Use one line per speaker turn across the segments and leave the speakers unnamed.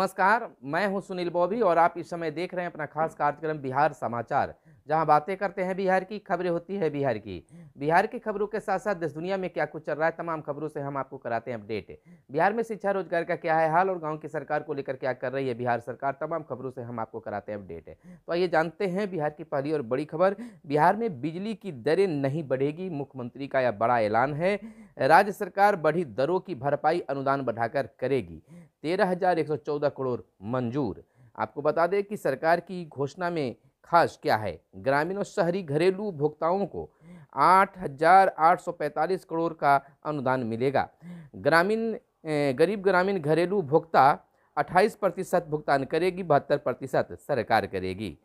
नमस्कार, मैं हूं सुनील बॉबी और आप इस समय देख रहे हैं अपना खास कार्यक्रम बिहार समाचार, जहां बातें करते हैं बिहार की, खबरें होती है बिहार की। बिहार की खबरों के साथ साथ देश दुनिया में क्या कुछ चल रहा है, तमाम खबरों से हम आपको कराते हैं अपडेट। बिहार में शिक्षा रोजगार का क्या है हाल और गांव की सरकार को लेकर क्या कर रही है बिहार सरकार, तमाम खबरों से हम आपको कराते हैं अपडेट। तो आइए जानते हैं बिहार की पहली और बड़ी खबर। बिहार में बिजली की दरें नहीं बढ़ेगी, मुख्यमंत्री का यह बड़ा ऐलान है। राज्य सरकार बढ़ी दरों की भरपाई अनुदान बढ़ाकर करेगी। 13,114 करोड़ मंजूर। आपको बता दें कि सरकार की घोषणा में खास क्या है। ग्रामीण और शहरी घरेलू उपभोक्ताओं को 8,845 करोड़ का अनुदान मिलेगा। गरीब ग्रामीण घरेलू उपभोक्ता 28% भुगतान करेगी, 72% सरकार करेगी।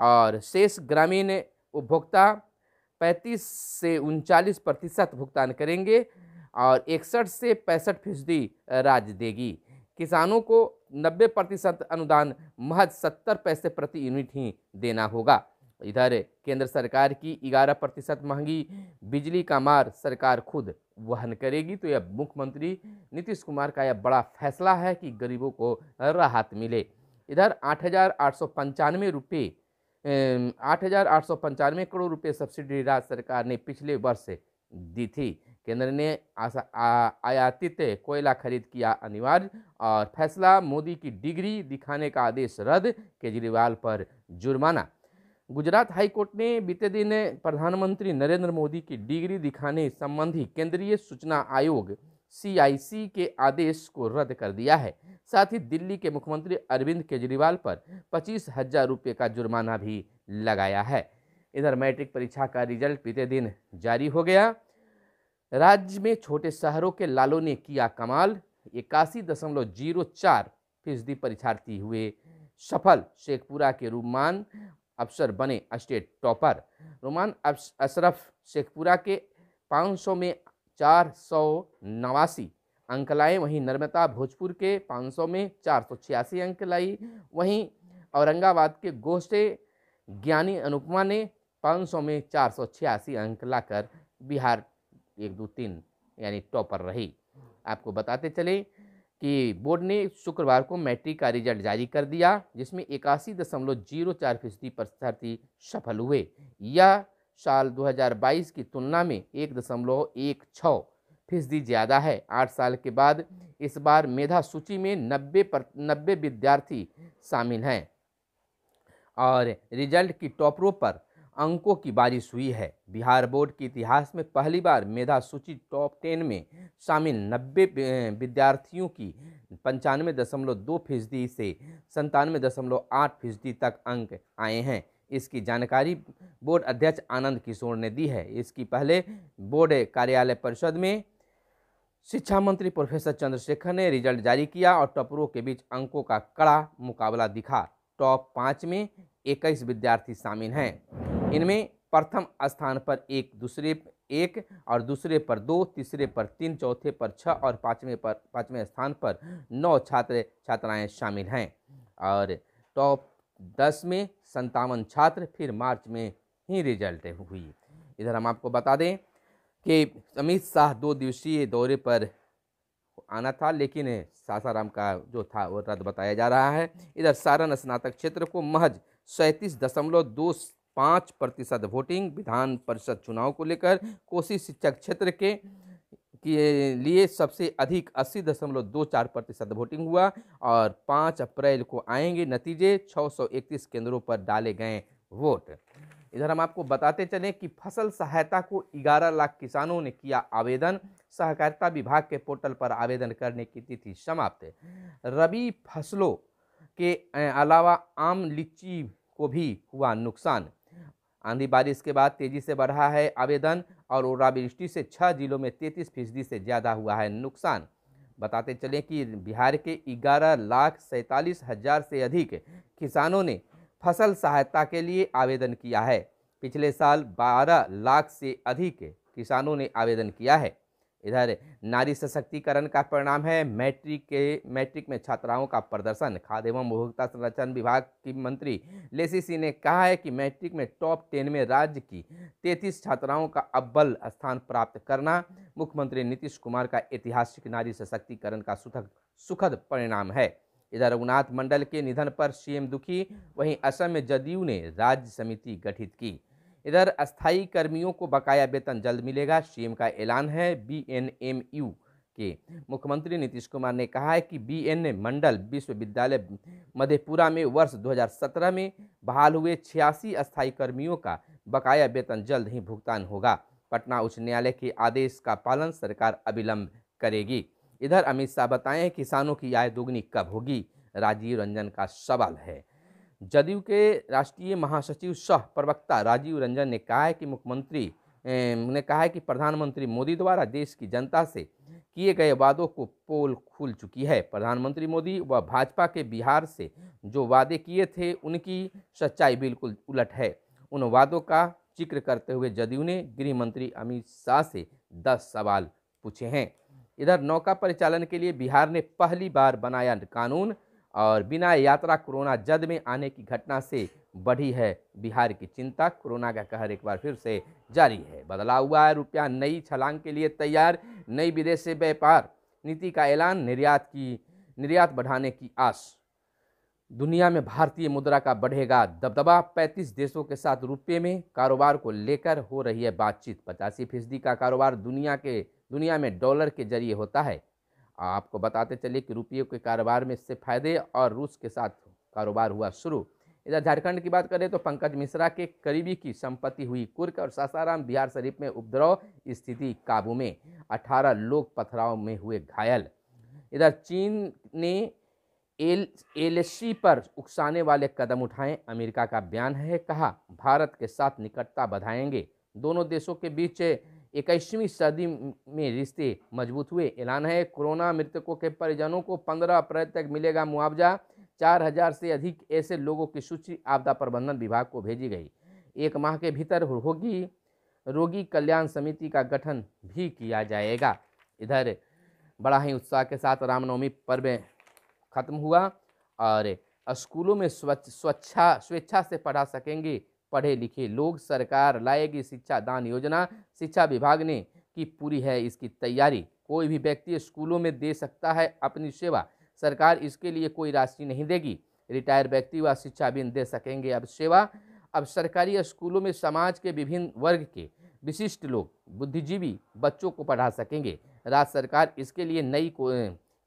और शेष ग्रामीण उपभोक्ता 35 से 39% भुगतान करेंगे और 61 से 65% राज्य देगी। किसानों को 90% अनुदान महज 70 पैसे प्रति यूनिट ही देना होगा। इधर केंद्र सरकार की 11% महंगी बिजली का मार सरकार खुद वहन करेगी। तो यह मुख्यमंत्री नीतीश कुमार का यह बड़ा फैसला है कि गरीबों को राहत मिले। इधर 8,895 करोड़ रुपए सब्सिडी राज्य सरकार ने पिछले वर्ष दी थी। केंद्र ने आयातित कोयला खरीद किया अनिवार्य और फैसला मोदी की डिग्री दिखाने का आदेश रद्द, केजरीवाल पर जुर्माना। गुजरात हाईकोर्ट ने बीते दिन प्रधानमंत्री नरेंद्र मोदी की डिग्री दिखाने संबंधी केंद्रीय सूचना आयोग CIC के आदेश को रद्द कर दिया है। साथ ही दिल्ली के मुख्यमंत्री अरविंद केजरीवाल पर 25,000 रुपये का जुर्माना भी लगाया है। इधर मैट्रिक परीक्षा का रिजल्ट बीते दिन जारी हो गया। राज्य में छोटे शहरों के लालों ने किया कमाल, 81.04% परीक्षार्थी हुए सफल। शेखपुरा के रुमान अफसर बने स्टेट टॉपर। रुमान अशरफ शेखपुरा के 500 में 489 अंक लाए। वहीं नर्मदा भोजपुर के 500 में 486 अंक लाई। वहीं औरंगाबाद के गोष्ठे ज्ञानी अनुपमा ने 500 में 486 अंक लाकर बिहार 1, 2, 3 यानी टॉपर रही। आपको बताते चले कि बोर्ड ने शुक्रवार को मैट्रिक का रिजल्ट जारी कर दिया, जिसमें 81.04% परीक्षार्थी सफल हुए। यह साल 2022 की तुलना में 1.16% ज़्यादा है। 8 साल के बाद इस बार मेधा सूची में 90 विद्यार्थी शामिल हैं और रिजल्ट की टॉपरों पर अंकों की बारिश हुई है। बिहार बोर्ड के इतिहास में पहली बार मेधा सूची टॉप 10 में शामिल 90 विद्यार्थियों की 95.2% से 97.8% तक अंक आए हैं। इसकी जानकारी बोर्ड अध्यक्ष आनंद किशोर ने दी है। इसकी पहले बोर्ड कार्यालय परिषद में शिक्षा मंत्री प्रोफेसर चंद्रशेखर ने रिजल्ट जारी किया और टॉपरों के बीच अंकों का कड़ा मुकाबला दिखा। टॉप 5 में 21 विद्यार्थी शामिल हैं। इनमें प्रथम स्थान पर एक और दूसरे पर 2, तीसरे पर 3, चौथे पर 6 और पाँचवें स्थान पर 9 छात्र छात्राएं शामिल हैं। और टॉप 10 में 57 छात्र फिर मार्च में ही रिजल्ट हुई। इधर हम आपको बता दें कि अमित शाह 2 दिवसीय दौरे पर आना था, लेकिन सासाराम का जो था वो रद्द बताया जा रहा है। इधर सारण स्नातक क्षेत्र को महज 37.25% वोटिंग। विधान परिषद चुनाव को लेकर कोसी शिक्षक क्षेत्र के लिए सबसे अधिक 80.24% वोटिंग हुआ और 5 अप्रैल को आएंगे नतीजे। 631 केंद्रों पर डाले गए वोट। इधर हम आपको बताते चलें कि फसल सहायता को 11 लाख किसानों ने किया आवेदन। सहकारिता विभाग के पोर्टल पर आवेदन करने की तिथि समाप्त। रबी फसलों के अलावा आम लीची को भी हुआ नुकसान। आंधी बारिश के बाद तेजी से बढ़ा है आवेदन और ओलावृष्टि से 6 जिलों में 33% से ज़्यादा हुआ है नुकसान। बताते चलें कि बिहार के 11,47,000 से अधिक किसानों ने फसल सहायता के लिए आवेदन किया है। पिछले साल 12 लाख से अधिक किसानों ने आवेदन किया है। इधर नारी सशक्तिकरण का परिणाम है मैट्रिक में छात्राओं का प्रदर्शन। खाद्य एवं उपभोक्ता संरक्षण विभाग की मंत्री लेसी सिंह ने कहा है कि मैट्रिक में टॉप 10 में राज्य की 33 छात्राओं का अव्वल स्थान प्राप्त करना मुख्यमंत्री नीतीश कुमार का ऐतिहासिक नारी सशक्तिकरण का सुखद परिणाम है। इधर रघुनाथ मंडल के निधन पर सीएम दुखी, वहीं असम में जदयू ने राज्य समिति गठित की। इधर अस्थायी कर्मियों को बकाया वेतन जल्द मिलेगा, सीएम का ऐलान है। बीएनएमयू के मुख्यमंत्री नीतीश कुमार ने कहा है कि बीएन मंडल विश्वविद्यालय मधेपुरा में वर्ष 2017 में बहाल हुए 86 अस्थायी कर्मियों का बकाया वेतन जल्द ही भुगतान होगा। पटना उच्च न्यायालय के आदेश का पालन सरकार अविलंब करेगी। इधर अमित शाह बताएं किसानों की आय दोगुनी कब होगी, राजीव रंजन का सवाल है। जदयू के राष्ट्रीय महासचिव सह प्रवक्ता राजीव रंजन ने कहा है कि प्रधानमंत्री मोदी द्वारा देश की जनता से किए गए वादों को पोल खुल चुकी है। प्रधानमंत्री मोदी व भाजपा के बिहार से जो वादे किए थे उनकी सच्चाई बिल्कुल उलट है। उन वादों का जिक्र करते हुए जदयू ने गृह मंत्री अमित शाह से 10 सवाल पूछे हैं। इधर नौका परिचालन के लिए बिहार ने पहली बार बनाया कानून, और बिना यात्रा कोरोना जद में आने की घटना से बढ़ी है बिहार की चिंता। कोरोना का कहर एक बार फिर से जारी है। बदला हुआ है रुपया, नई छलांग के लिए तैयार। नई विदेश से व्यापार नीति का ऐलान, निर्यात बढ़ाने की आस। दुनिया में भारतीय मुद्रा का बढ़ेगा दबदबा। 35 देशों के साथ रुपये में कारोबार को लेकर हो रही है बातचीत। 85% का कारोबार दुनिया में डॉलर के जरिए होता है। आपको बताते चलिए कि रुपये के कारोबार में इससे फायदे, और रूस के साथ कारोबार हुआ शुरू। इधर झारखंड की बात करें तो पंकज मिश्रा के करीबी की संपत्ति हुई कुर्क, और सासाराम बिहार शरीफ में उपद्रव, स्थिति काबू में। 18 लोग पथराव में हुए घायल। इधर चीन ने एलएसी पर उकसाने वाले कदम उठाए, अमेरिका का बयान है। कहा भारत के साथ निकटता बढ़ाएंगे। दोनों देशों के बीच 21वीं सदी में रिश्ते मजबूत हुए, ऐलान है। कोरोना मृतकों के परिजनों को 15 अप्रैल तक मिलेगा मुआवजा। 4000 से अधिक ऐसे लोगों की सूची आपदा प्रबंधन विभाग को भेजी गई। 1 माह के भीतर होगी रोगी कल्याण समिति का गठन भी किया जाएगा। इधर बड़ा ही उत्साह के साथ रामनवमी पर्व खत्म हुआ, और स्कूलों में स्वेच्छा से पढ़ा सकेंगे पढ़े लिखे लोग। सरकार लाएगी शिक्षा दान योजना, शिक्षा विभाग ने की पूरी है इसकी तैयारी। कोई भी व्यक्ति स्कूलों में दे सकता है अपनी सेवा, सरकार इसके लिए कोई राशि नहीं देगी। रिटायर व्यक्ति व शिक्षाविद दे सकेंगे अब सेवा। अब सरकारी स्कूलों में समाज के विभिन्न वर्ग के विशिष्ट लोग, बुद्धिजीवी बच्चों को पढ़ा सकेंगे। राज्य सरकार इसके लिए नई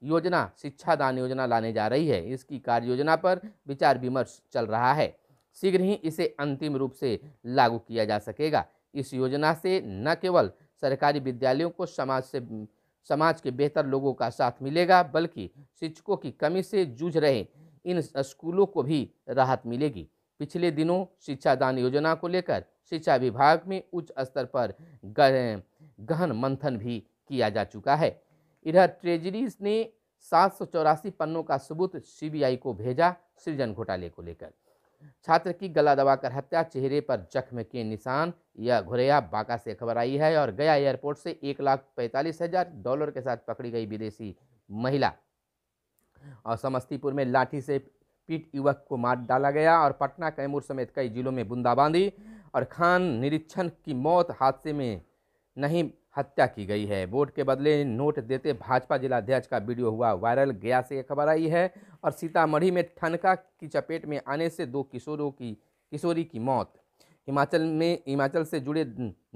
योजना शिक्षा दान योजना लाने जा रही है। इसकी कार्य योजना पर विचार विमर्श चल रहा है। शीघ्र ही इसे अंतिम रूप से लागू किया जा सकेगा। इस योजना से न केवल सरकारी विद्यालयों को समाज के बेहतर लोगों का साथ मिलेगा, बल्कि शिक्षकों की कमी से जूझ रहे इन स्कूलों को भी राहत मिलेगी। पिछले दिनों शिक्षा दान योजना को लेकर शिक्षा विभाग में उच्च स्तर पर गहन मंथन भी किया जा चुका है। इधर ट्रेजरी ने 784 पन्नों का सबूत सीबीआई को भेजा सृजन घोटाले को लेकर। छात्र की गला दबाकर हत्या, चेहरे पर जख्म के निशान। यह घुरैया बांका से खबर आई है। और गया एयरपोर्ट से $1,45,000 के साथ पकड़ी गई विदेशी महिला। और समस्तीपुर में लाठी से पीट युवक को मार डाला गया। और पटना, कैमूर समेत कई जिलों में बूंदाबांदी। और खान निरीक्षण की मौत, हादसे में नहीं हत्या की गई है। वोट के बदले नोट देते भाजपा जिलाध्यक्ष का वीडियो हुआ वायरल, गया से खबर आई है। और सीतामढ़ी में ठनका की चपेट में आने से 2 किशोरी की मौत। हिमाचल से जुड़े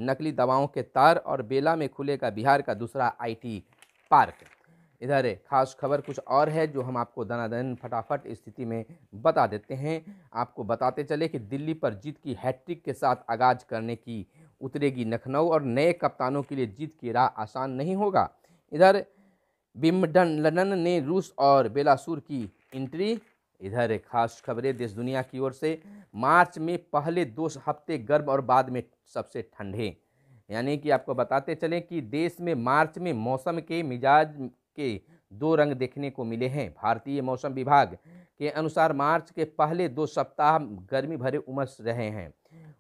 नकली दवाओं के तार। और बेला में खुलेगा बिहार का दूसरा आईटी पार्क। इधर खास खबर कुछ और है जो हम आपको दनादन फटाफट स्थिति में बता देते हैं। आपको बताते चले कि दिल्ली पर जीत की हैट्रिक के साथ आगाज करने की उतरेगी लखनऊ। और नए कप्तानों के लिए जीत की राह आसान नहीं होगा। इधर विम्बलडन ने रूस और बेलारूस की एंट्री। इधर खास खबरें देश दुनिया की ओर से। मार्च में पहले 2 हफ्ते गर्म और बाद में सबसे ठंडे। यानी कि आपको बताते चलें कि देश में मार्च में मौसम के मिजाज के 2 रंग देखने को मिले हैं। भारतीय मौसम विभाग के अनुसार मार्च के पहले 2 सप्ताह गर्मी भरे उमस रहे हैं,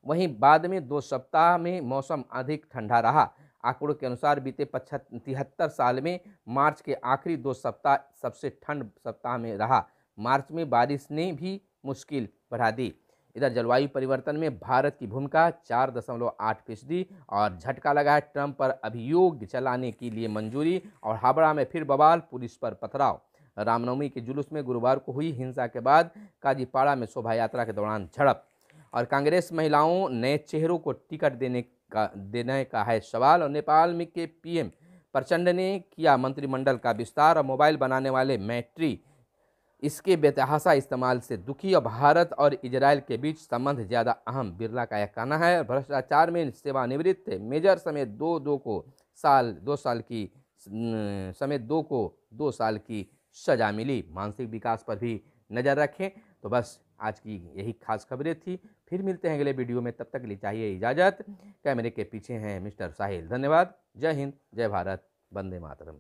वहीं बाद में 2 सप्ताह में मौसम अधिक ठंडा रहा। आंकड़ों के अनुसार बीते 73 साल में मार्च के आखिरी 2 सप्ताह सबसे ठंड सप्ताह में रहा। मार्च में बारिश ने भी मुश्किल बढ़ा दी। इधर जलवायु परिवर्तन में भारत की भूमिका 4.8%। और झटका लगा ट्रंप पर अभियोग चलाने के लिए मंजूरी। और हावड़ा में फिर बवाल, पुलिस पर पथराव। रामनवमी के जुलूस में गुरुवार को हुई हिंसा के बाद काजीपाड़ा में शोभा यात्रा के दौरान झड़प। और कांग्रेस महिलाओं नए चेहरों को टिकट देने का है सवाल। और नेपाल में के पीएम प्रचंड ने किया मंत्रिमंडल का विस्तार। और मोबाइल बनाने वाले मैट्री इसके बेतहाशा इस्तेमाल से दुखी। और भारत और इजरायल के बीच संबंध ज़्यादा अहम, बिरला का यह कहना है। भ्रष्टाचार में सेवानिवृत्त मेजर समेत दो साल की सजा मिली। मानसिक विकास पर भी नज़र रखें। तो बस आज की यही खास खबरें थी। फिर मिलते हैं अगले वीडियो में, तब तक के लिए चाहिए इजाज़त। कैमरे के पीछे हैं मिस्टर साहिल। धन्यवाद। जय हिंद, जय भारत, वंदे मातरम।